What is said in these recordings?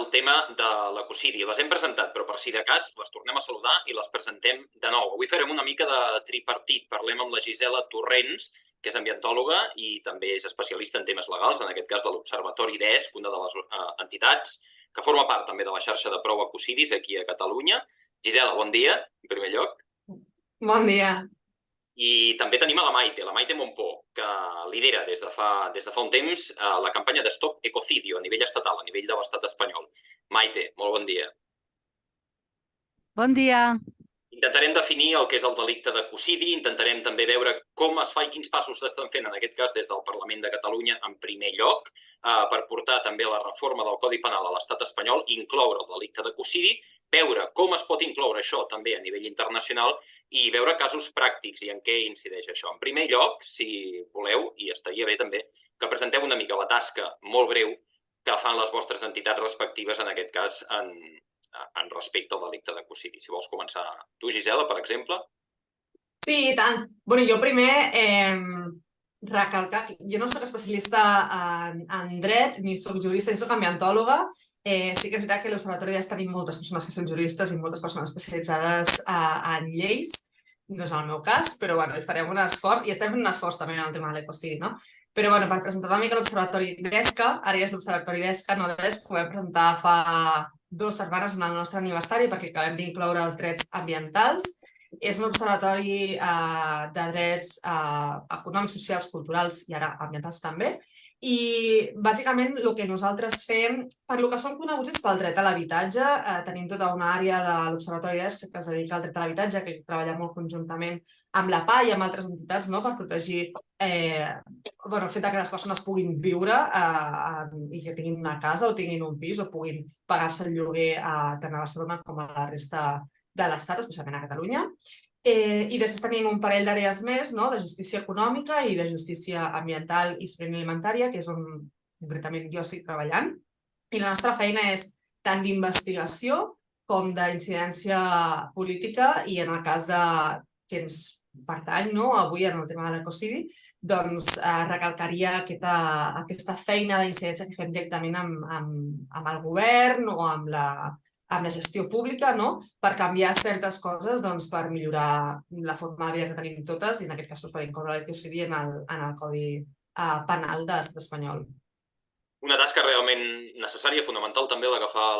el tema de l'ecocidi. Les hem presentat, però per si de cas les tornem a saludar i les presentem de nou. Avui farem una mica de tripartit. Parlem amb la Gisela Torrents, que és ambientòloga i també és especialista en temes legals, en aquest cas de l'Observatori d'ESC, una de les entitats que forma part també de la xarxa de prou ecocidis aquí a Catalunya. Gisela, bon dia, en primer lloc. Bon dia. I també tenim a la Maite Montpó, que lidera des de fa un temps la campanya de Stop Ecocidio a nivell estatal, a nivell de l'estat espanyol. Maite, molt bon dia. Bon dia. Intentarem definir el que és el delicte d'ecocidi, intentarem també veure com es fa i quins passos s'estan fent, en aquest cas des del Parlament de Catalunya en primer lloc, per portar també la reforma del Codi Penal a l'estat espanyol, incloure el delicte d'ecocidi, veure com es pot incloure això també a nivell internacional i veure casos pràctics i en què incideix això. En primer lloc, si voleu, i estaria bé també, que presenteu una mica la tasca molt breu que fan les vostres entitats respectives, en aquest cas, en respecte al delicte d'ecocidi. Si vols començar tu, Gisela, per exemple. Sí, i tant. Bueno, jo primer recalcar que jo no soc especialista en dret, ni soc jurista, ni soc ambientòloga. Sí que és veritat que a l'Observatori d'ESC tenim moltes persones que són juristes i moltes persones especialitzades en lleis. No és el meu cas, però bueno, hi farem un esforç, i estem fent un esforç també en el tema de l'ecocidi, no? Però bueno, per presentar una mica l'Observatori d'ESC, ara ja és l'Observatori d'ESC, no d'ESC, ho vam presentar fa 2 setmanes en el nostre aniversari perquè acabem d'incloure els drets ambientals. És un observatori de drets econòmics, socials, culturals i ara ambientals també. I bàsicament el que nosaltres fem, per lo que som coneguts és pel dret a l'habitatge. Tenim tota una àrea de l'Observatori d'ESC que es dedica al dret a l'habitatge, que treballa molt conjuntament amb la PA i amb altres entitats per protegir el fet que les persones puguin viure i que tinguin una casa o tinguin un pis o puguin pagar-se el lloguer tant a Barcelona com a la resta de l'Estat, especialment a Catalunya. I després tenim un parell d'àrees més, de justícia econòmica i de justícia ambiental i sobirania alimentària, que és on concretament jo estic treballant. I la nostra feina és tant d'investigació com d'incidència política i en el cas que ens pertany avui en el tema de l'ecocidi, doncs recalcaria aquesta feina d'incidència que fem directament amb el govern o amb la gestió pública, per canviar certes coses, per millorar la forma de vida que tenim totes i en aquest cas per incloure l'ecocidi en el Codi Penal de l'estat espanyol. Una tasca realment necessària, fonamental també la que fa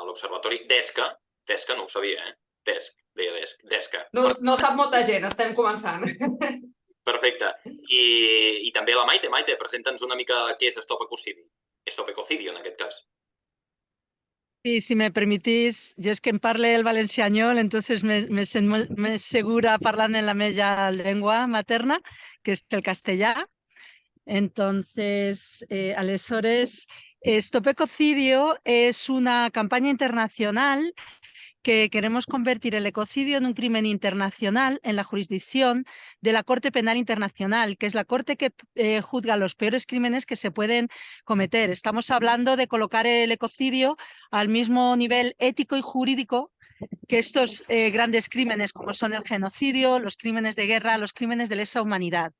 l'Observatori d'ESC. d'ESC no ho sabia, d'ESC, deia d'ESC. No ho sap molta gent, estem començant. Perfecte. I també la Maite. Maite, presenta'ns una mica què és Stop Ecocidi. Stop Ecocidio, en aquest cas. Sí, si me permitís, yo es que en parle el valencianyol, entonces me sento més segura parlant en la meva llengua materna, que és el castellà. Entonces, aleshores, Stop Ecocidio es una campaña internacional que queremos convertir el ecocidio en un crimen internacional en la jurisdicción de la Corte Penal Internacional, que es la corte que juzga los peores crímenes que se pueden cometer. Estamos hablando de colocar el ecocidio al mismo nivel ético y jurídico que estos grandes crímenes como son el genocidio, los crímenes de guerra, los crímenes de lesa humanidad.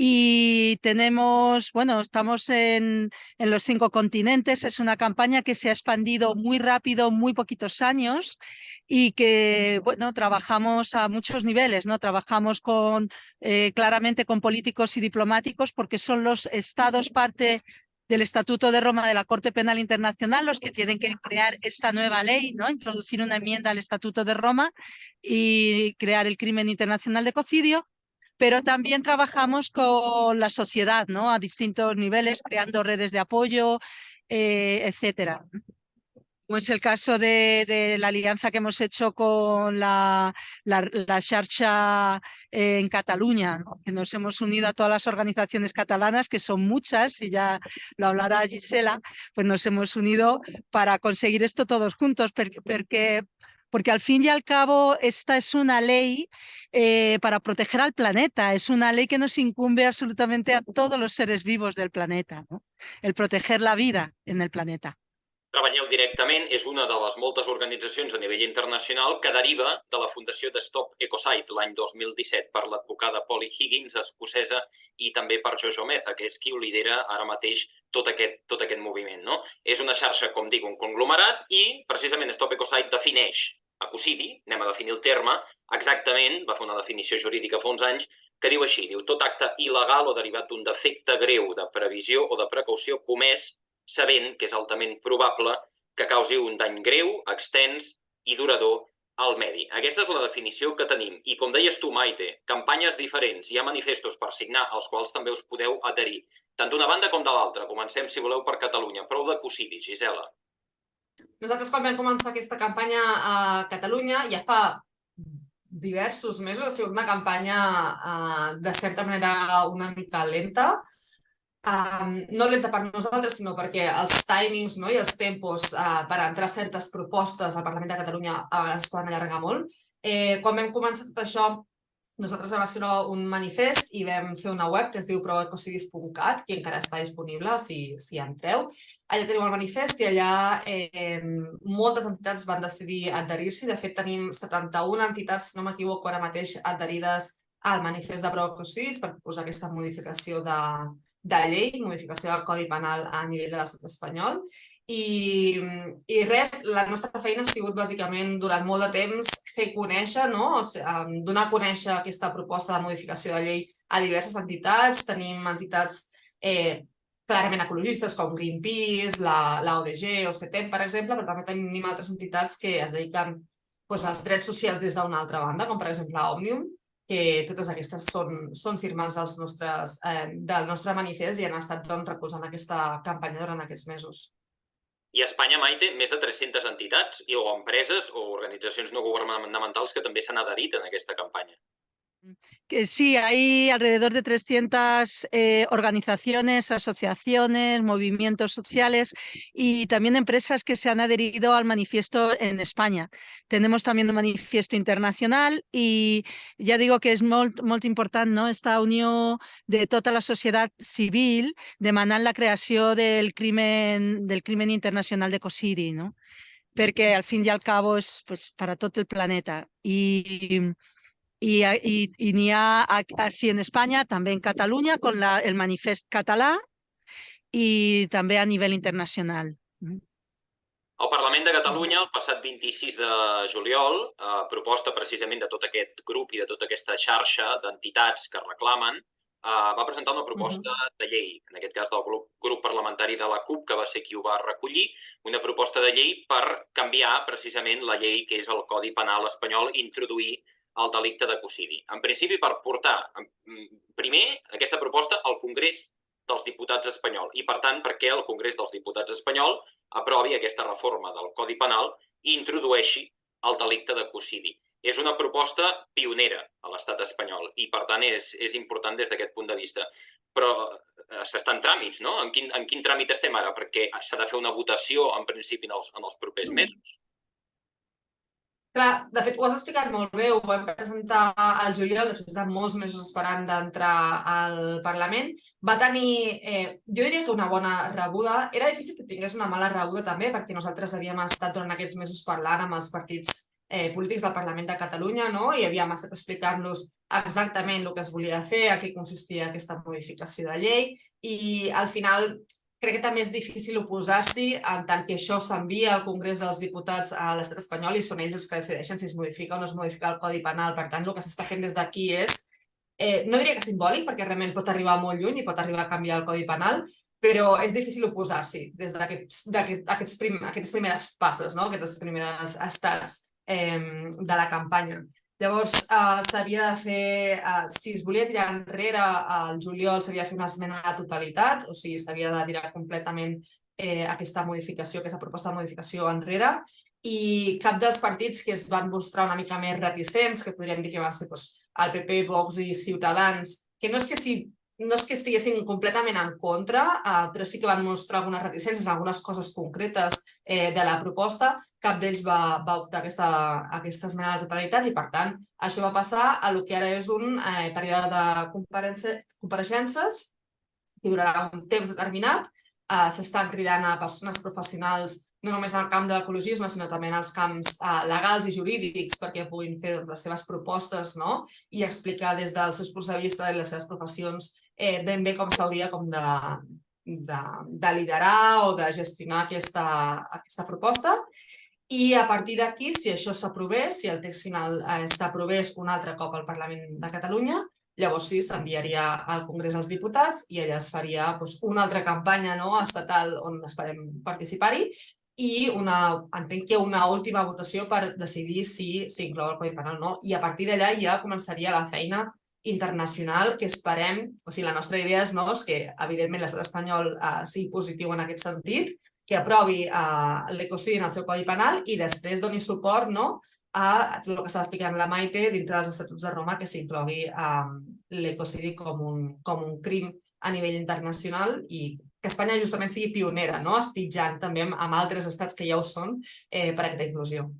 Y estamos en los 5 continentes, es una campaña que se ha expandido muy rápido, muy poquitos años y que, trabajamos a muchos niveles, Trabajamos claramente con políticos y diplomáticos porque son los estados parte del Estatuto de Roma de la Corte Penal Internacional los que tienen que crear esta nueva ley, introducir una enmienda al Estatuto de Roma y crear el crimen internacional de ecocidio, pero también trabajamos con la sociedad, a distintos niveles, creando redes de apoyo, etcétera. Como es el caso de la alianza que hemos hecho con la xarxa en Cataluña, que nos hemos unido a todas las organizaciones catalanas, que son muchas, y ya lo hablará Gisela, pues nos hemos unido para conseguir esto todos juntos, porque al fin y al cabo esta es una ley para proteger al planeta, es una ley que nos incumbe absolutamente a todos los seres vivos del planeta, el proteger la vida en el planeta. Treballeu directament, és una de les moltes organitzacions a nivell internacional que deriva de la fundació de Stop Ecocide l'any 2017 per l'advocada Polly Higgins, escocesa, i també per Jojo Meza, que és qui ho lidera ara mateix tot aquest moviment, no? És una xarxa, com dic, un conglomerat, i precisament Stop Ecocide defineix ecocidi, anem a definir el terme, exactament, va fer una definició jurídica fa uns anys, que diu així, diu, tot acte il·legal o derivat d'un defecte greu de previsió o de precaució comès sabent que és altament probable que causi un dany greu, extens i durador al medi. Aquesta és la definició que tenim. I com deies tu, Maite, campanyes diferents, hi ha manifestos per signar, als quals també us podeu adherir, tant d'una banda com de l'altra. Comencem, si voleu, per Catalunya. Prou d'ecocidi, Gisela. Nosaltres, quan vam començar aquesta campanya a Catalunya, ja fa diversos mesos, ha sigut una campanya de certa manera una mica lenta. No lenta per nosaltres, sinó perquè els timings i els tempos per entrar certes propostes al Parlament de Catalunya a vegades es poden allargar molt. Quan vam començar tot això, nosaltres vam escriure un manifest i vam fer una web que es diu proecocidis.cat, que encara està disponible si entreu. Allà teniu el manifest i allà moltes entitats van decidir adherir-s'hi. De fet, tenim 71 entitats, si no m'equivoco, ara mateix adherides al manifest de proecocidis per proposar aquesta modificació de llei, modificació del Codi Penal a nivell de l'estat espanyol. I res, la nostra feina ha sigut bàsicament durant molt de temps fer conèixer, donar a conèixer aquesta proposta de modificació de llei a diverses entitats. Tenim entitats clarament ecologistes com Greenpeace, l'ODG o CETEP, per exemple, però també tenim altres entitats que es dediquen als drets socials des d'una altra banda, com per exemple Òmnium, que totes aquestes són firmes del nostre manifest i han estat recolzant aquesta campanya durant aquests mesos. I a Espanya, Maite, més de 300 entitats o empreses o organitzacions no governamentals que també s'han adherit en aquesta campanya. Sí, hay alrededor de 300 organizaciones, asociaciones, movimientos sociales y también empresas que se han adherido al manifiesto en España. Tenemos también un manifiesto internacional i ja digo que és molt important, no?, esta unió de tota la societat civil demanant la creació del crimen internacional d'ecocidi, no?, perquè al fin i al cabo és per a tot el planeta. Y n'hi ha així en Espanya, també en Catalunya, con el manifest català i també a nivell internacional. El Parlament de Catalunya, el passat 26 de juliol, a proposta precisament de tot aquest grup i de tota aquesta xarxa d'entitats que reclamen, va presentar una proposta de llei, en aquest cas del grup parlamentari de la CUP, que va ser qui ho va recollir, una proposta de llei per canviar precisament la llei que és el Codi Penal espanyol i introduir el delicte d'ecocidi. En principi, per portar primer aquesta proposta al Congrés dels Diputats espanyol i, per tant, perquè el Congrés dels Diputats espanyol aprovi aquesta reforma del Codi Penal i introdueixi el delicte d'ecocidi. És una proposta pionera a l'estat espanyol i, per tant, és important des d'aquest punt de vista. Però s'està en tràmits, no? En quin tràmit estem ara? Perquè s'ha de fer una votació, en principi, en els propers mesos. Clar, de fet, ho has explicat molt bé, ho vam presentar al juliol, després de molts mesos esperant d'entrar al Parlament. Va tenir, jo diria que una bona rebuda. Era difícil que tingués una mala rebuda també, perquè nosaltres havíem estat durant aquests mesos parlant amb els partits polítics del Parlament de Catalunya, i havíem estat explicant-los exactament el que es volia fer, a què consistia aquesta modificació de llei, i al final crec que també és difícil oposar-s'hi en tant que això s'envia al Congrés dels Diputats a l'estat espanyol i són ells els que decideixen si es modifica o no es modifica el Codi Penal. Per tant, el que s'està fent des d'aquí és, no diria que simbòlic, perquè realment pot arribar molt lluny i pot arribar a canviar el Codi Penal, però és difícil oposar-s'hi des d'aquestes primeres passes, aquestes primeres estats de la campanya. Llavors, s'havia de fer, si es volia tirar enrere al juliol, s'havia de fer una esmena a la totalitat, o sigui, s'havia de tirar completament aquesta modificació, aquesta proposta de modificació enrere, i cap dels partits que es van mostrar una mica més reticents, que podríem dir que van ser el PP, Vox i Ciutadans, que no és que estiguessin completament en contra, però sí que van mostrar algunes reticències, algunes coses concretes de la proposta. Cap d'ells va optar aquesta esmena a la totalitat i, per tant, això va passar a el que ara és un període de compareixences que durarà un temps determinat. S'estan cridant a persones professionals no només en el camp de l'ecologisme, sinó també en els camps legals i jurídics perquè puguin fer les seves propostes i explicar des dels seus punts de vista i les seves professions ben bé com s'hauria de liderar o de gestionar aquesta proposta. I a partir d'aquí, si això s'aprovés, si el text final s'aprovés un altre cop al Parlament de Catalunya, llavors sí, s'enviaria al Congrés dels Diputats i allà es faria una altra campanya estatal on esperem participar-hi i entenc que una última votació per decidir si s'inclou el Codi Penal o no. I a partir d'allà ja començaria la feina internacional que esperem, o sigui, la nostra idea és que, evidentment, l'estat espanyol sigui positiu en aquest sentit, que aprovi l'ecocidi en el seu Codi Penal i després doni suport a tot el que estava explicant la Maite dintre dels Estatuts de Roma, que s'inclogui l'ecocidi com un crim a nivell internacional i que Espanya justament sigui pionera, espitjant també amb altres estats que ja ho són per aquesta inclusió.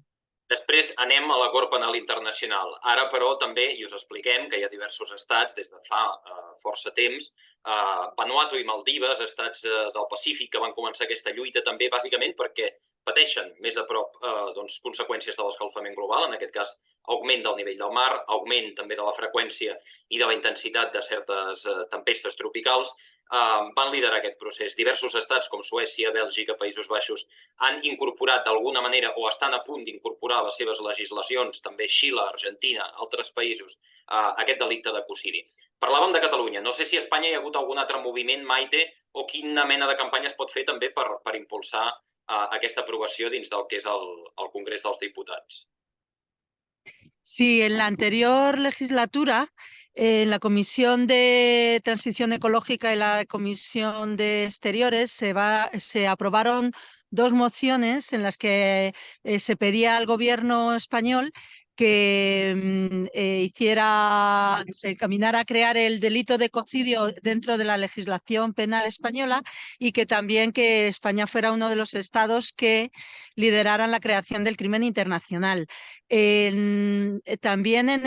Després anem a la Cort Penal Internacional. Ara, però, també, i us expliquem que hi ha diversos estats des de fa força temps, Vanuatu i Maldives, estats del Pacífic, que van començar aquesta lluita també, bàsicament perquè pateixen més de prop conseqüències de l'escalfament global, en aquest cas augment del nivell del mar, augment també de la freqüència i de la intensitat de certes tempestes tropicals, van liderar aquest procés. Diversos estats com Suècia, Bèlgica, Països Baixos han incorporat d'alguna manera o estan a punt d'incorporar a les seves legislacions, també Xile, Argentina, altres països, aquest delicte d'ecocidi. Parlàvem de Catalunya. No sé si a Espanya hi ha hagut algun altre moviment, Maite, o quina mena de campanya es pot fer també per impulsar aquesta aprovació dins del que és el Congrés dels Diputats. Sí, en la anterior legislatura, en la Comisión de Transición Ecológica y la Comisión de Exteriores se aprobaron dos mociones en las que se pedía al gobierno español que se encaminara a crear el delito de ecocidio dentro de la legislación penal española y que también que España fuera uno de los estados que lideraran la creación del crimen internacional. También en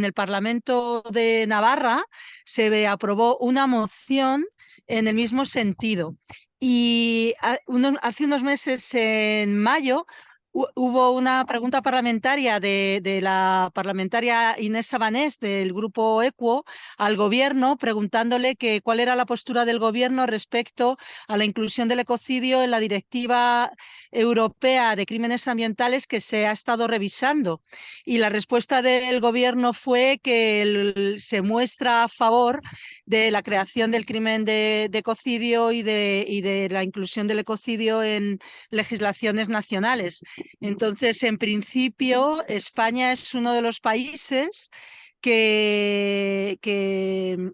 el Parlamento de Navarra se aprobó una moción en el mismo sentido. Y hace unos meses, en mayo, hubo una pregunta parlamentaria de la parlamentaria Inés Sabanés del grupo EQUO al gobierno preguntándole cuál era la postura del gobierno respecto a la inclusión del ecocidio en la Directiva Europea de Crímenes Ambientales que se ha estado revisando. Y la respuesta del gobierno fue que se muestra a favor de la creación del crimen de ecocidio y de la inclusión del ecocidio en legislaciones nacionales. Entonces, en principio, España es uno de los países que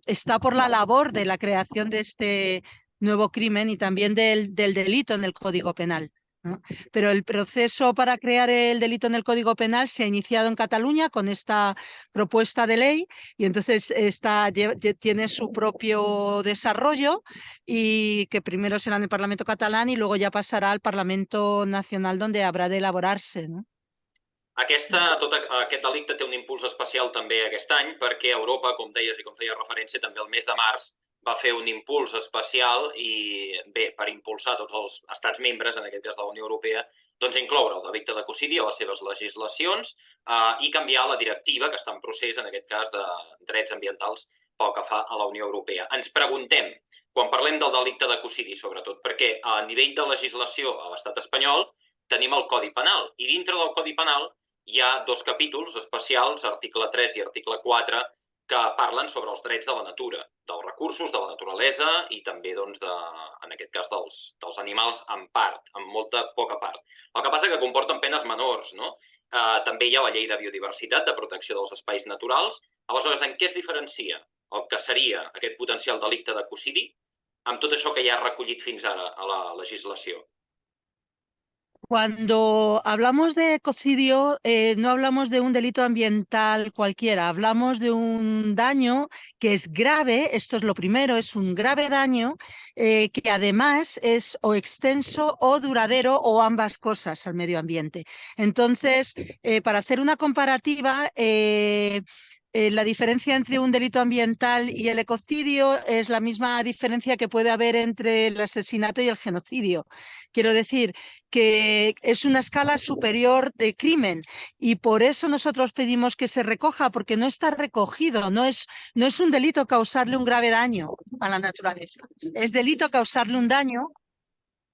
está por la labor de la creación de este nuevo crimen y también del delito en el Código Penal, ¿no? Pero el proceso para crear el delito en el Código Penal se ha iniciado en Cataluña con esta propuesta de ley y entonces tiene su propio desarrollo y que primero será en el Parlamento catalán y luego ya pasará al Parlamento Nacional donde habrá de elaborarse, ¿no? Aquest delicte té un impuls especial també aquest any perquè Europa, com deies i com feia referència, també el mes de març va fer un impuls especial i bé, per impulsar tots els estats membres, en aquest cas de la Unió Europea, doncs incloure el delicte d'ecocidi a les seves legislacions i canviar la directiva que està en procés, en aquest cas, de drets ambientals pel que fa a la Unió Europea. Ens preguntem, quan parlem del delicte d'ecocidi, sobretot, perquè a nivell de legislació a l'estat espanyol tenim el Codi Penal i dintre del Codi Penal hi ha dos capítols especials, article 3 i article 4, que parlen sobre els drets de la natura, dels recursos, de la naturalesa i també, doncs, en aquest cas, dels animals en part, en molta poca part. El que passa que comporten penes menors, no? També hi ha la llei de biodiversitat, de protecció dels espais naturals. Aleshores, en què es diferencia el que seria aquest potencial delicte d'ecocidi amb tot això que ja ha recollit fins ara a la legislació? Cuando hablamos de ecocidio, no hablamos de un delito ambiental cualquiera, hablamos de un daño que es grave, esto es lo primero, es un grave daño que además es o extenso o duradero o ambas cosas al medio ambiente. Entonces, para hacer una comparativa, la diferencia entre un delito ambiental y el ecocidio es la misma diferencia que puede haber entre el asesinato y el genocidio. Quiero decir que es una escala superior de crimen y por eso nosotros pedimos que se recoja, porque no está recogido, no es un delito causarle un grave daño a la naturaleza. Es delito causarle un daño,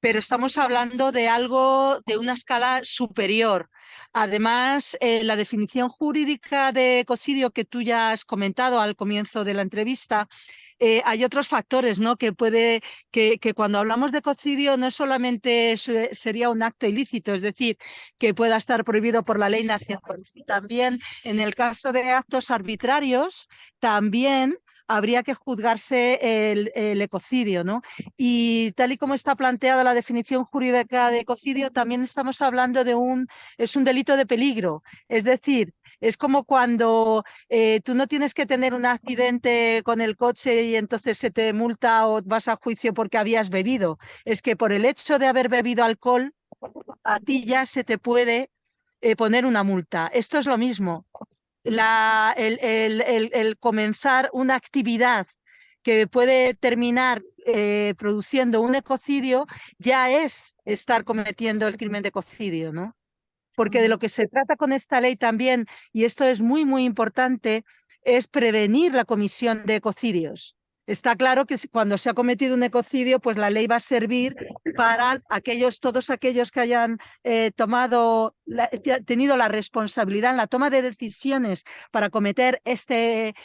pero estamos hablando de algo de una escala superior. Además, la definición jurídica de ecocidio que tú ya has comentado al comienzo de la entrevista, hay otros factores, ¿no? que cuando hablamos de ecocidio no solamente sería un acto ilícito, es decir, que pueda estar prohibido por la ley nacional. También en el caso de actos arbitrarios, también habría que juzgarse el ecocidio, ¿no? Y tal y como está planteada la definición jurídica de ecocidio, también estamos hablando de es un delito de peligro. Es decir, es como cuando tú no tienes que tener un accidente con el coche y entonces se te multa o vas a juicio porque habías bebido. Es que por el hecho de haber bebido alcohol, a ti ya se te puede poner una multa. Esto es lo mismo. El comenzar una actividad que puede terminar produciendo un ecocidio ya es estar cometiendo el crimen de ecocidio, ¿no? Porque de lo que se trata con esta ley también, y esto es muy, muy importante, es prevenir la comisión de ecocidios. Está claro que cuando se ha cometido un ecocidio, pues la ley va a servir para todos aquellos que hayan tenido la responsabilidad en la toma de decisiones para cometer este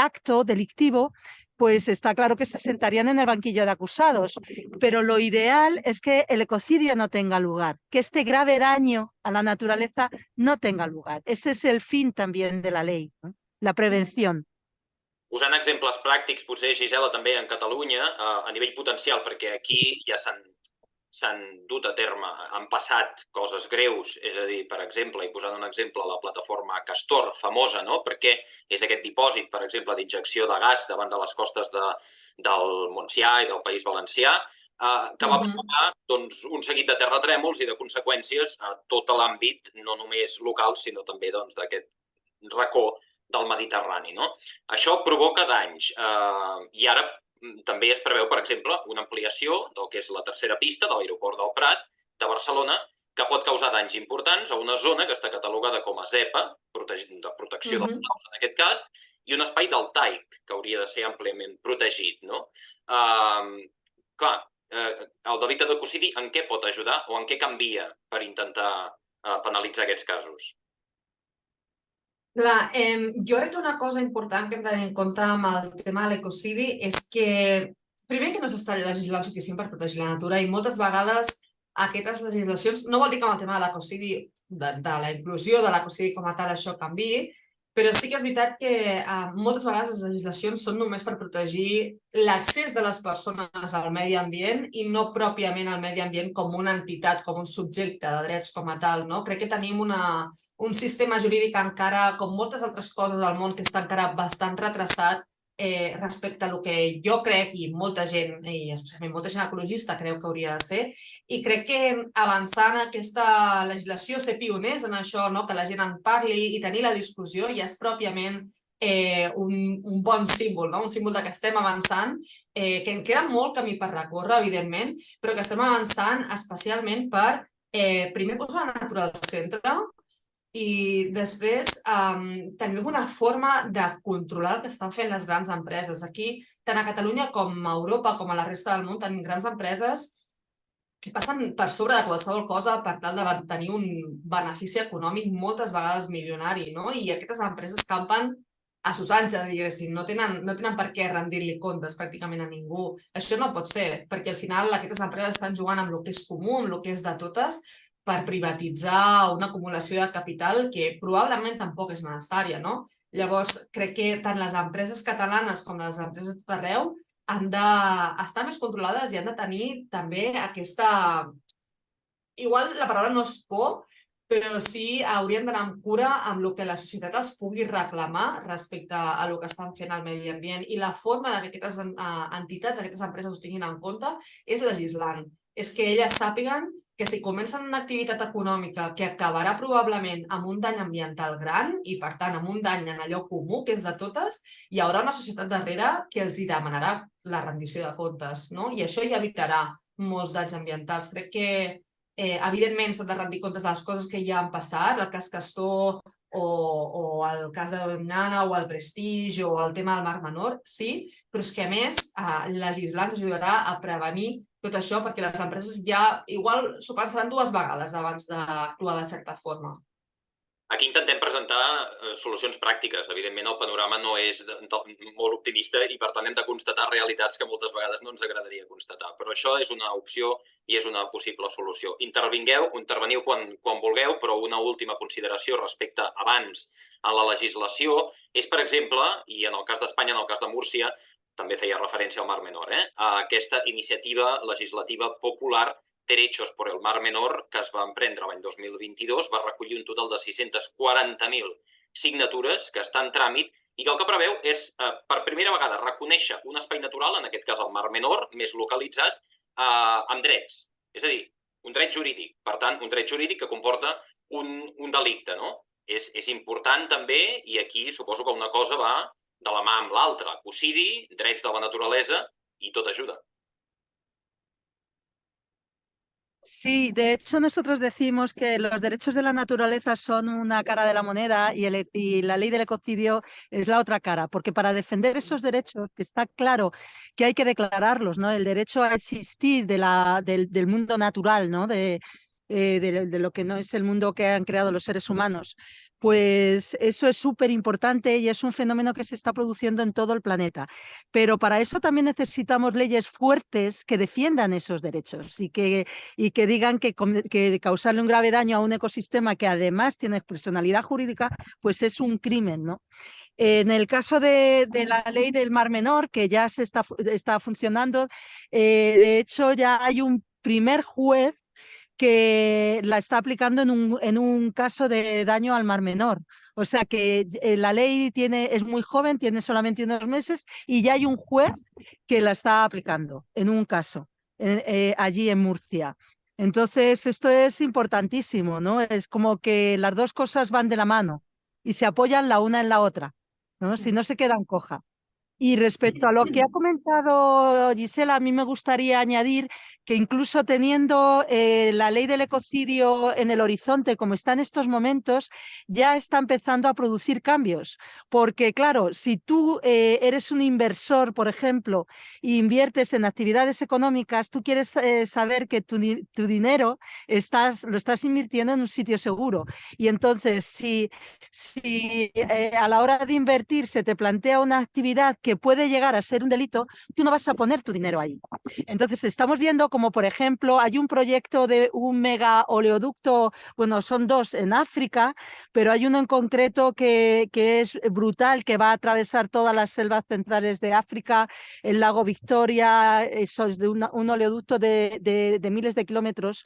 acto delictivo, pues está claro que se sentarían en el banquillo de acusados. Pero lo ideal es que el ecocidio no tenga lugar, que este grave daño a la naturaleza no tenga lugar. Ese es el fin también de la ley, ¿no? La prevención. Usant exemples pràctics, potser, Gisela, també en Catalunya, a nivell potencial, perquè aquí ja s'han dut a terme, han passat coses greus, és a dir, per exemple, i posant un exemple, la plataforma Castor, famosa, no? Perquè és aquest dipòsit, per exemple, d'injecció de gas davant de les costes del Montsià i del País Valencià, que va provocar un seguit de terratrèmols i de conseqüències a tot l'àmbit, no només local, sinó també d'aquest racó del Mediterrani. No? Això provoca danys i ara també es preveu, per exemple, una ampliació del que és la tercera pista de l'aeroport del Prat de Barcelona, que pot causar danys importants a una zona que està catalogada com a ZEPA, de protecció dels aus en aquest cas, i un espai deltaic, que hauria de ser àmpliament protegit. No? Clar, el delicte d'ecocidi en què pot ajudar o en què canvia per intentar penalitzar aquests casos? Clar, jo crec que una cosa important que hem de tenir en compte amb el tema de l'ecocidi és que, primer, que no s'està legislant suficient per protegir la natura i moltes vegades aquestes legislacions, no vol dir que amb el tema de l'ecocidi, de la inclusió de l'ecocidi com a tal, això canviï, però sí que és veritat que moltes vegades les legislacions són només per protegir l'accés de les persones al medi ambient i no pròpiament al medi ambient com una entitat, com un subjecte de drets com a tal. No? Crec que tenim un sistema jurídic encara, com moltes altres coses del món, que està encara bastant retrasat respecte a el que jo crec i molta gent, i especialment molta gent ecologista, creu que hauria de ser. I crec que avançant aquesta legislació, ser pioners en això, que la gent en parli i tenir la discussió, ja és pròpiament un bon símbol, un símbol que estem avançant, que en queda molt camí per recórrer, evidentment, però que estem avançant especialment per primer posar la natura al centre i després tenir alguna forma de controlar el que estan fent les grans empreses. Aquí, tant a Catalunya com a Europa, com a la resta del món, tenim grans empreses que passen per sobre de qualsevol cosa per tal de tenir un benefici econòmic moltes vegades milionari, no? I aquestes empreses campen a sus anchas, diguéssim, no tenen per què rendir-li comptes pràcticament a ningú. Això no pot ser, perquè al final aquestes empreses estan jugant amb el que és comú, amb el que és de totes, per privatitzar una acumulació de capital que probablement tampoc és necessària, no? Llavors, crec que tant les empreses catalanes com les empreses de tot arreu han d'estar més controlades i han de tenir també aquesta... Igual la paraula no és por, però sí haurien d'anar amb cura amb el que la societat els pugui reclamar respecte a el que estan fent al medi ambient. I la forma que aquestes entitats, aquestes empreses ho tinguin en compte és legislant. És que elles sàpiguen que si comencen una activitat econòmica que acabarà probablement amb un dany ambiental gran i, per tant, amb un dany en allò comú, que és de totes, hi haurà una societat darrere que els hi demanarà la rendició de comptes, no? I això ja evitarà molts danys ambientals. Crec que, evidentment, s'han de rendir comptes de les coses que ja han passat. El cas Castor o el cas de Nana o el Prestige o el tema del Mar Menor, sí, però és que a més legislar ens ajudarà a prevenir tot això perquè les empreses ja igual s'ho pensaran dues vegades abans d'actuar de certa forma. Aquí intentem presentar solucions pràctiques. Evidentment, el panorama no és molt optimista i, per tant, hem de constatar realitats que moltes vegades no ens agradaria constatar. Però això és una opció i és una possible solució. Interveniu quan vulgueu, però una última consideració respecte abans a la legislació és, per exemple, i en el cas d'Espanya, en el cas de Múrcia, també feia referència al Mar Menor, a aquesta iniciativa legislativa popular Derechos por el Mar Menor, que es va emprendre l'any 2022, va recollir un total de 640.000 signatures que està en tràmit i que el que preveu és, per primera vegada, reconèixer un espai natural, en aquest cas el Mar Menor, més localitzat, amb drets. És a dir, un dret jurídic. Per tant, un dret jurídic que comporta un delicte, no? És important també, i aquí suposo que una cosa va de la mà amb l'altra. Ecocidi, drets de la naturalesa i tot ajuda. Sí, de hecho nosotros decimos que los derechos de la naturaleza son una cara de la moneda y la ley del ecocidio es la otra cara, porque para defender esos derechos, que está claro que hay que declararlos, ¿no? El derecho a existir del mundo natural, ¿no? De lo que no es el mundo que han creado los seres humanos, pues eso es súper importante y es un fenómeno que se está produciendo en todo el planeta. Pero para eso también necesitamos leyes fuertes que defiendan esos derechos y que digan que causarle un grave daño a un ecosistema que además tiene personalidad jurídica, pues es un crimen, ¿no? En el caso de la ley del Mar Menor, que ya está funcionando, de hecho ya hay un primer juez que la está aplicando en un caso de daño al Mar Menor. O sea que la ley es muy joven, tiene solamente unos meses y ya hay un juez que la está aplicando en un caso allí en Murcia. Entonces, esto es importantísimo, ¿no? Es como que las dos cosas van de la mano y se apoyan la una en la otra, ¿no? Si no se quedan cojas. Y respecto a lo que ha comentado Gisela, a mí me gustaría añadir que incluso teniendo la ley del ecocidio en el horizonte, como está en estos momentos, ya está empezando a producir cambios. Porque claro, si tú eres un inversor, por ejemplo, e inviertes en actividades económicas, tú quieres saber que tu dinero lo estás invirtiendo en un sitio seguro. Y entonces, si a la hora de invertir se te plantea una actividad que puede llegar a ser un delito, tú no vas a poner tu dinero ahí. Entonces estamos viendo como, por ejemplo, hay un proyecto de un mega oleoducto, bueno, son dos en África, pero hay uno en concreto que es brutal, que va a atravesar todas las selvas centrales de África, el lago Victoria, eso es de un oleoducto de miles de kilómetros.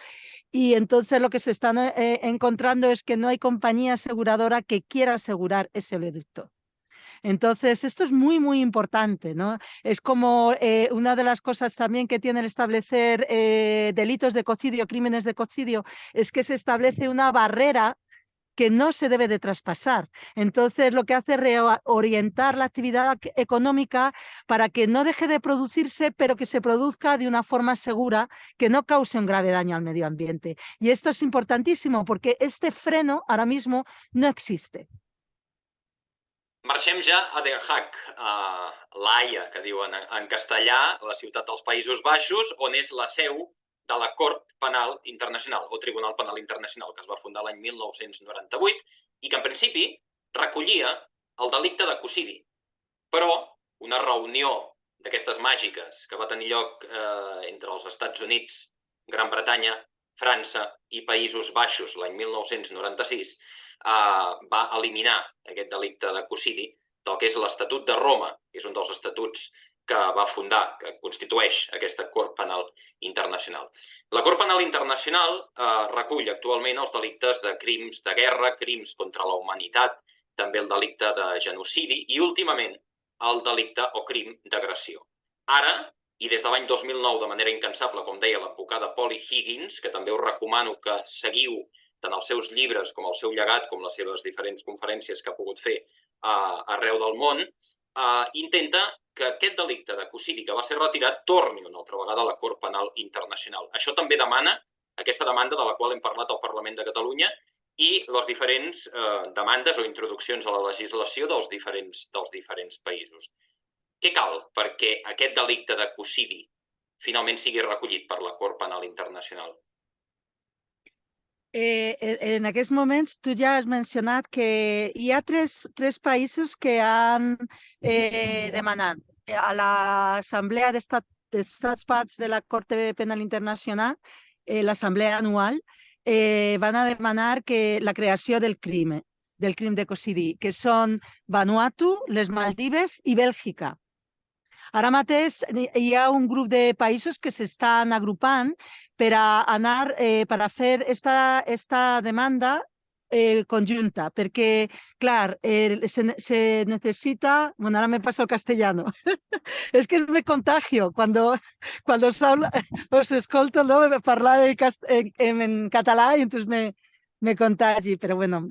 Y entonces lo que se están encontrando es que no hay compañía aseguradora que quiera asegurar ese oleoducto. Entonces, esto es muy, muy importante, ¿no? Es como una de las cosas también que tiene el establecer delitos de ecocidio, crímenes de ecocidio, es que se establece una barrera que no se debe de traspasar. Entonces, lo que hace es reorientar la actividad económica para que no deje de producirse, pero que se produzca de una forma segura, que no cause un grave daño al medio ambiente. Y esto es importantísimo porque este freno ahora mismo no existe. Marxem ja a Den Haag, a l'Haia, que diuen en castellà, la ciutat dels Països Baixos, on és la seu de la Cort Penal Internacional, o Tribunal Penal Internacional, que es va fundar l'any 1998 i que en principi recollia el delicte d'ecocidi. Però una reunió d'aquestes màgiques que va tenir lloc entre els Estats Units, Gran Bretanya, França i Països Baixos l'any 1996 va eliminar aquest delicte d'ecocidi del que és l'Estatut de Roma, que és un dels estatuts que va fundar, que constitueix aquesta Cort Penal Internacional. La Cort Penal Internacional recull actualment els delictes de crims de guerra, crims contra la humanitat, també el delicte de genocidi i, últimament, el delicte o crim d'agressió. Ara, i des de l'any 2009 de manera incansable, com deia l'advocada Polly Higgins, que també us recomano que seguiu tant els seus llibres com el seu llegat, com les seves diferents conferències que ha pogut fer arreu del món, intenta que aquest delicte d'ecocidi que va ser retirat torni una altra vegada a la Cort Penal Internacional. Això també demana, aquesta demanda de la qual hem parlat al Parlament de Catalunya, i les diferents demandes o introduccions a la legislació dels diferents països. Què cal perquè aquest delicte d'ecocidi finalment sigui recollit per la Cort Penal Internacional? En aquests moments tu ja has mencionat que hi ha tres països que han demanat a l'Assemblea d'Estats Parts de la Corte Penal Internacional, l'Assemblea anual, van a demanar que la creació del crim d'ecocidi, que són Vanuatu, les Maldives i Bèlgica. Ara mateix hi ha un grup de països que s'estan agrupant per a fer esta demanda conjunta, perquè, clar, se necessita... Bueno, ahora me pasa el castellano. Es que me contagio cuando os escolto, ¿no?, parlar en català y entonces me contagi, pero bueno,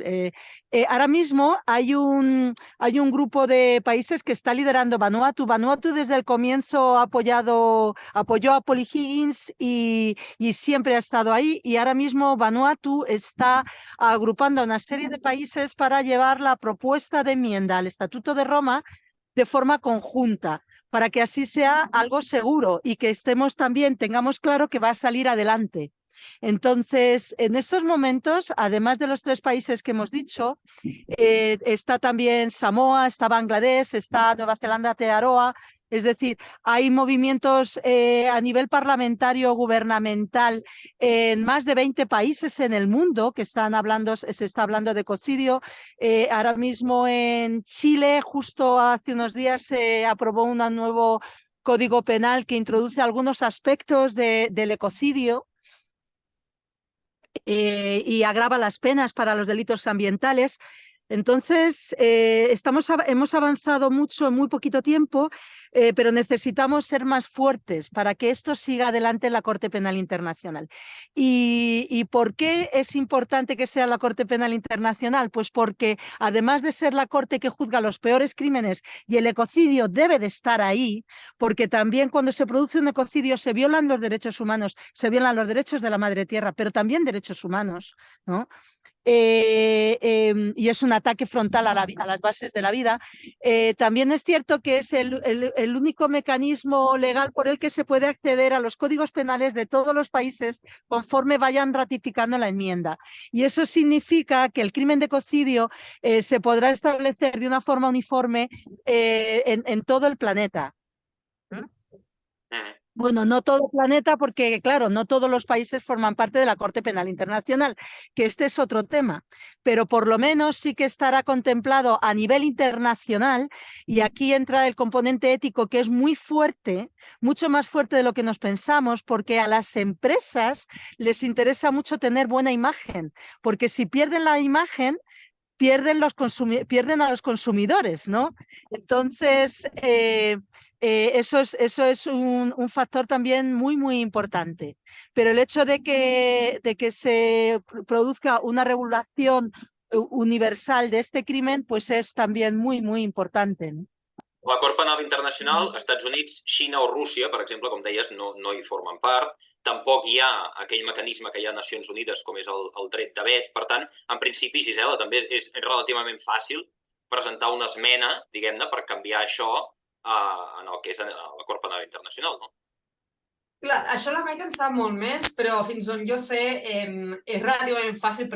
ahora mismo hay un grupo de países que está liderando Vanuatu. Vanuatu desde el comienzo apoyó a Polly Higgins y siempre ha estado ahí, y ahora mismo Vanuatu está agrupando a una serie de países para llevar la propuesta de enmienda al Estatuto de Roma de forma conjunta, para que así sea algo seguro y que tengamos claro que va a salir adelante. Entonces, en estos momentos, además de los tres países que hemos dicho, está también Samoa, está Bangladesh, está Nueva Zelanda, Aotearoa. Es decir, hay movimientos a nivel parlamentario gubernamental en más de 20 países en el mundo que se está hablando de ecocidio. Ahora mismo en Chile, justo hace unos días, se aprobó un nuevo código penal que introduce algunos aspectos del ecocidio y agrava las penas para los delitos ambientales. Entonces, hemos avanzado mucho en muy poquito tiempo, pero necesitamos ser más fuertes para que esto siga adelante en la Corte Penal Internacional. ¿Y por qué es importante que sea la Corte Penal Internacional? Pues porque además de ser la Corte que juzga los peores crímenes, y el ecocidio debe de estar ahí, porque también cuando se produce un ecocidio se violan los derechos humanos, se violan los derechos de la madre tierra, pero también derechos humanos, ¿no? Y es un ataque frontal a las bases de la vida. También es cierto que es el único mecanismo legal por el que se puede acceder a los códigos penales de todos los países conforme vayan ratificando la enmienda. Y eso significa que el crimen de ecocidio se podrá establecer de una forma uniforme en todo el planeta. Bueno, no todo el planeta, porque claro, no todos los países forman parte de la Corte Penal Internacional, que este es otro tema, pero por lo menos sí que estará contemplado a nivel internacional, y aquí entra el componente ético, que es muy fuerte, mucho más fuerte de lo que nos pensamos, porque a las empresas les interesa mucho tener buena imagen, porque si pierden la imagen, pierden a los consumidores, ¿no? Entonces, eso es un factor también muy, muy importante. Pero el hecho de que se produzca una regulación universal de este crimen, pues es también muy, muy importante, ¿no? La Cort Penal Internacional, Estats Units, Xina o Rússia, per exemple, com deies, no hi formen part. Tampoc hi ha aquell mecanisme que hi ha a Nacions Unides, com és el dret de vet. Per tant, en principi, Gisela, també és relativament fàcil presentar una esmena, diguem-ne, per canviar això en el que és la Cort Penal Internacional, no? Clar, això a l'Amèrica en sap molt més, però fins on jo sé és relativament fàcil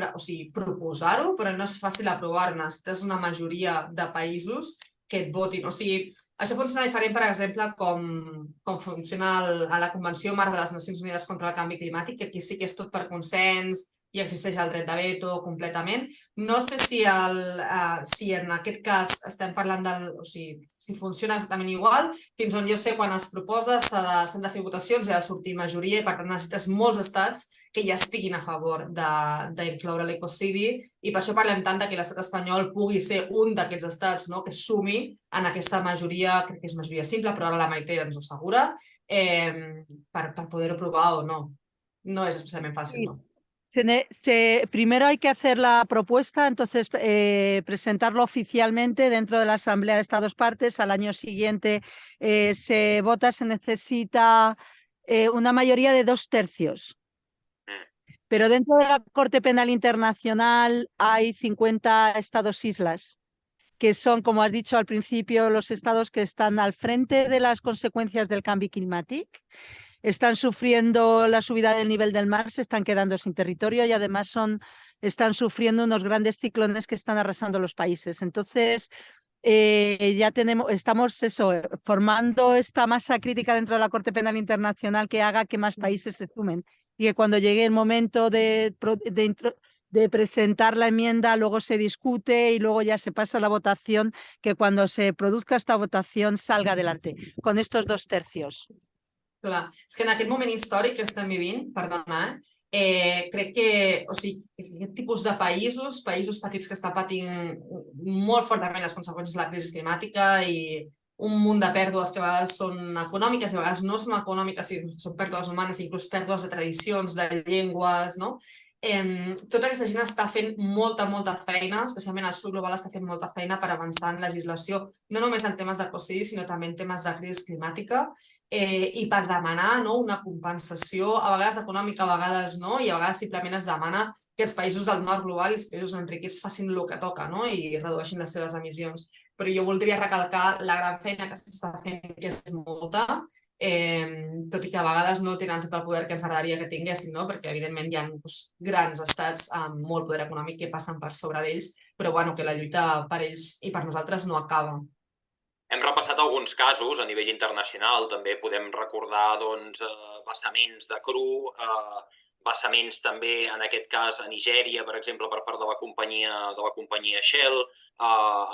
proposar-ho, però no és fàcil aprovar-ne. Necessites una majoria de països que et votin. O sigui, això funciona diferent, per exemple, com funciona a la Convenció Marc de les Nacions Unides contra el Canvi Climàtic, que aquí sí que és tot per consens i existeix el dret de veto completament. No sé si en aquest cas estem parlant si funciona exactament igual. Fins on jo sé, quan es proposa s'han de fer votacions i ha de sortir majoria, i per tant necessites molts estats que ja estiguin a favor d'incloure l'ecocidi, i per això parlem tant que l'estat espanyol pugui ser un d'aquests estats, no?, que sumi en aquesta majoria, crec que és majoria simple, però ara la Maite ens ho assegura, per poder-ho aprovar o no. No és especialment fàcil, no? Primero hay que hacer la propuesta, entonces presentarlo oficialmente dentro de la Asamblea de Estados Partes. Al año siguiente se vota, se necesita una mayoría de 2/3. pero dentro de la Corte Penal Internacional hay 50 estados-islas, que son, como has dicho al principio, los estados que están al frente de las consecuencias del cambio climático, están sufriendo la subida del nivel del mar, se están quedando sin territorio y además están sufriendo unos grandes ciclones que están arrasando los países. Entonces, ya estamos formando esta masa crítica dentro de la Corte Penal Internacional que haga que más países se sumen y que cuando llegue el momento de presentar la enmienda, luego se discute y luego ya se pasa a la votación, que cuando se produzca esta votación salga adelante con estos 2/3. Clar, és que en aquest moment històric que estem vivint, perdona, crec que, o sigui, aquest tipus de països petits que estan patint molt fortament les conseqüències de la crisi climàtica i un munt de pèrdues que a vegades són econòmiques i a vegades no són econòmiques, són pèrdues humanes, inclús pèrdues de tradicions, de llengües, no? Tota aquesta gent està fent molta feina, especialment el sud global està fent molta feina per avançar en legislació, no només en temes d'ecocidi, sinó també en temes de crisi climàtica i per demanar una compensació, a vegades econòmica, a vegades no, i a vegades simplement es demana que els països del nord global i els països enriquits facin el que toca i redueixin les seves emissions. Però jo voldria recalcar la gran feina que s'està fent, que és molta, tot i que a vegades no tenen tot el poder que ens agradaria que tinguessin, perquè evidentment hi ha grans estats amb molt poder econòmic que passen per sobre d'ells, però que la lluita per ells i per nosaltres no acaba. Hem repassat alguns casos a nivell internacional, també podem recordar vessaments de cru, vessaments també, en aquest cas, a Nigèria, per exemple, per part de la companyia Shell,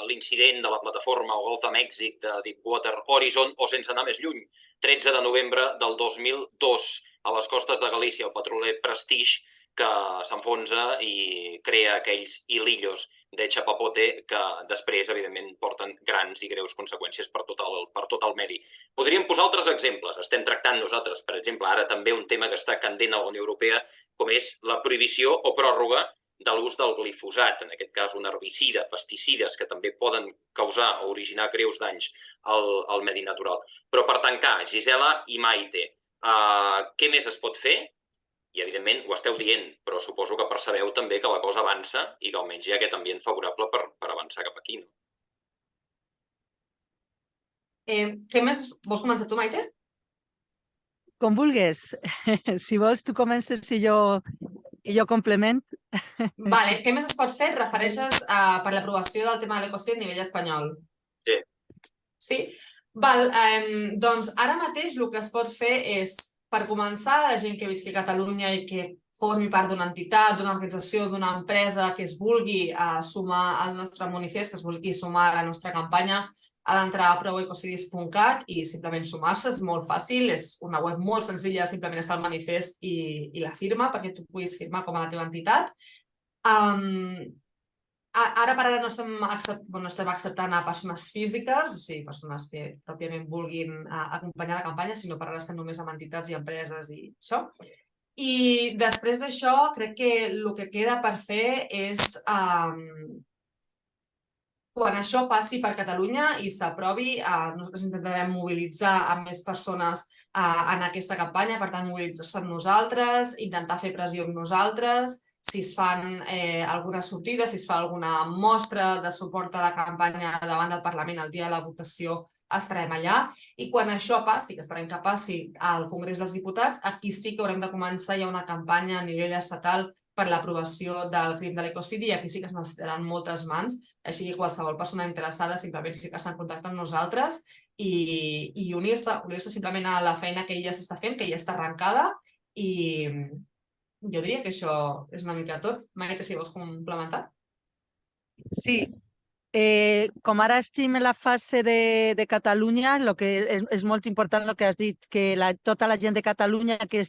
l'incident de la plataforma Golf de Mèxic de Deepwater Horizon, o sense anar més lluny, 13 de novembre del 2002, a les costes de Galícia, el petroler Prestige, que s'enfonsa i crea aquells hilillos de chapapote que després, evidentment, porten grans i greus conseqüències per tot el medi. Podríem posar altres exemples. Estem tractant nosaltres, per exemple, ara també un tema que està candent a la Unió Europea, com és la prohibició o pròrroga de l'ús del glifosat, en aquest cas un herbicida, pesticides que també poden causar o originar greus danys al medi natural. Però per tancar, Gisela i Maite, què més es pot fer? I, evidentment, ho esteu dient, però suposo que percebeu també que la cosa avança i que almenys hi ha aquest ambient favorable per avançar cap aquí. Què més? Vols començar tu, Maite? Com vulguis. Si vols, tu comences i jo complement. Vale. Què més es pot fer? Refereixes per l'aprovació del tema de l'ecocidi a nivell espanyol. Sí. Sí? Doncs ara mateix el que es pot fer és, per començar, la gent que visqui a Catalunya i que formi part d'una entitat, d'una organització, d'una empresa que es vulgui sumar al nostre manifest, que es vulgui sumar a la nostra campanya, ha d'entrar a proecocidis.cat i simplement sumar-se. És molt fàcil, és una web molt senzilla, simplement està el manifest i la firma perquè tu puguis firmar com a la teva entitat. Ara per ara no estem acceptant a persones físiques, o sigui, persones que pròpiament vulguin acompanyar la campanya, sinó per ara estem només amb entitats i empreses i això. I després d'això, crec que el que queda per fer és, quan això passi per Catalunya i s'aprovi, nosaltres intentarem mobilitzar a més persones en aquesta campanya, per tant, mobilitzar-se amb nosaltres, intentar fer pressió amb nosaltres, si es fan alguna sortida, si es fa alguna mostra de suport a la campanya davant del Parlament el dia de la votació, estarem allà. I quan això passi, que esperem que passi al Congrés dels Diputats, aquí sí que haurem de començar ja una campanya a nivell estatal per l'aprovació del crim de l'ecocidi i aquí sí que es necessitaran moltes mans, així que qualsevol persona interessada simplement ficar-se en contacte amb nosaltres i unir-se simplement a la feina que ja s'està fent, que ja està arrencada i jo diria que això és una mica tot. Maite, si vols complementar. Sí. Com ara estem en la fase de Catalunya, és molt important el que has dit, que tota la gent de Catalunya que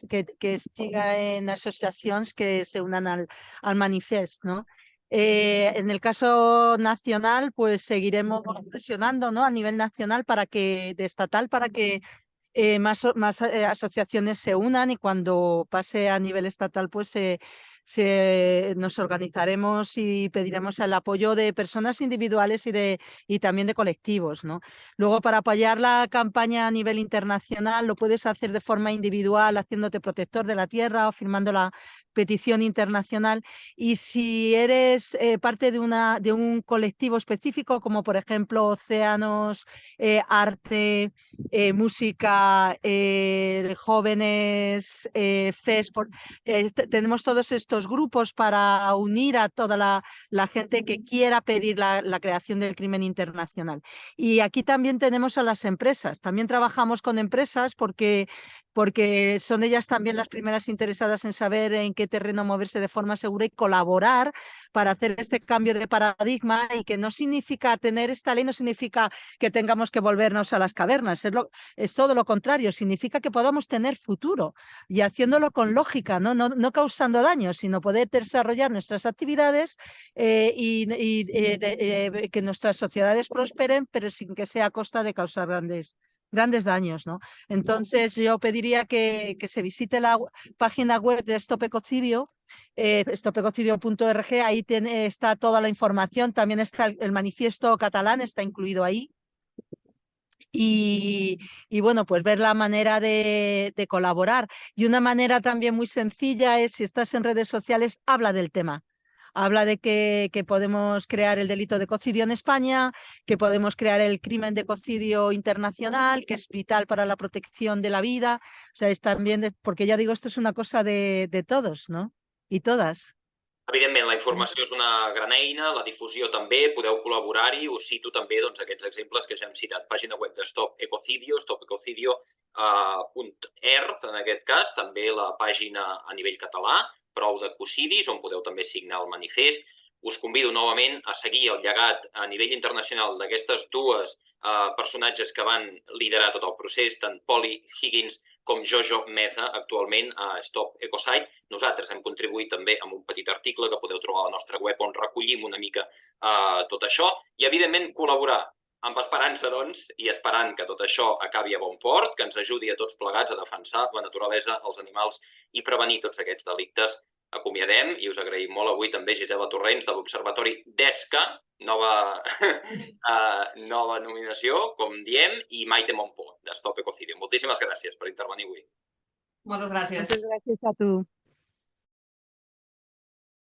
estiga en associacions que se unan al manifest, ¿no? En el caso nacional, pues seguiremos presionando, ¿no? A nivel nacional estatal para que más asociaciones se unan y cuando pase a nivel estatal pues nos organizaremos y pediremos el apoyo de personas individuales y también de colectivos, ¿no? Luego, para apoyar la campaña a nivel internacional, lo puedes hacer de forma individual, haciéndote protector de la tierra o firmando la petición internacional. Y si eres parte de un colectivo específico, como por ejemplo Océanos, Arte, música, jóvenes, FES, tenemos todos estos grupos para unir a toda la gente que quiera pedir la creación del crimen internacional. Y aquí también tenemos a las empresas. También trabajamos con empresas porque son ellas también las primeras interesadas en saber en qué terreno moverse de forma segura y colaborar para hacer este cambio de paradigma, y que no significa tener esta ley, no significa que tengamos que volvernos a las cavernas, es todo lo contrario, significa que podamos tener futuro y haciéndolo con lógica, no causando daño, sino poder desarrollar nuestras actividades que nuestras sociedades prosperen, pero sin que sea a costa de causar grandes daños, ¿no? Entonces yo pediría que se visite la página web de Stop Ecocidio, stopecocidio.org, ahí está toda la información, también está el manifiesto catalán, está incluido ahí. Y bueno, pues ver la manera de colaborar. Y una manera también muy sencilla es, si estás en redes sociales, habla del tema. Habla de que podemos crear el delito de ecocidio en España, que podemos crear el crimen de ecocidio internacional, que es vital para la protección de la vida. O sea, es también, porque ya digo, esto es una cosa de todos, ¿no? Y todas. Evidentment, la informació és una gran eina, la difusió també, podeu col·laborar-hi, us cito també aquests exemples que ja hem citat. Pàgina web de Stop Ecocidio, stopecocidio.earth, en aquest cas, també la pàgina a nivell català, Prou d'Ecocidis, on podeu també signar el manifest. Us convido novament a seguir el llegat a nivell internacional d'aquestes dues personatges que van liderar tot el procés, tant Polly Higgins com Jojo Meza, actualment a Stop Ecocide. Nosaltres hem contribuït també amb un petit article que podeu trobar a la nostra web on recollim una mica tot això i, evidentment, col·laborar amb esperança, doncs, i esperant que tot això acabi a bon port, que ens ajudi a tots plegats a defensar la naturalesa, els animals i prevenir tots aquests delictes. Acomiadem i us agraïm molt avui també Gisela Torrents de l'Observatori d'ESCA, nova nominació, com diem, i Maite Montpó, de Stop Ecocidio. Moltíssimes gràcies per intervenir avui. Moltes gràcies. Moltes gràcies a tu.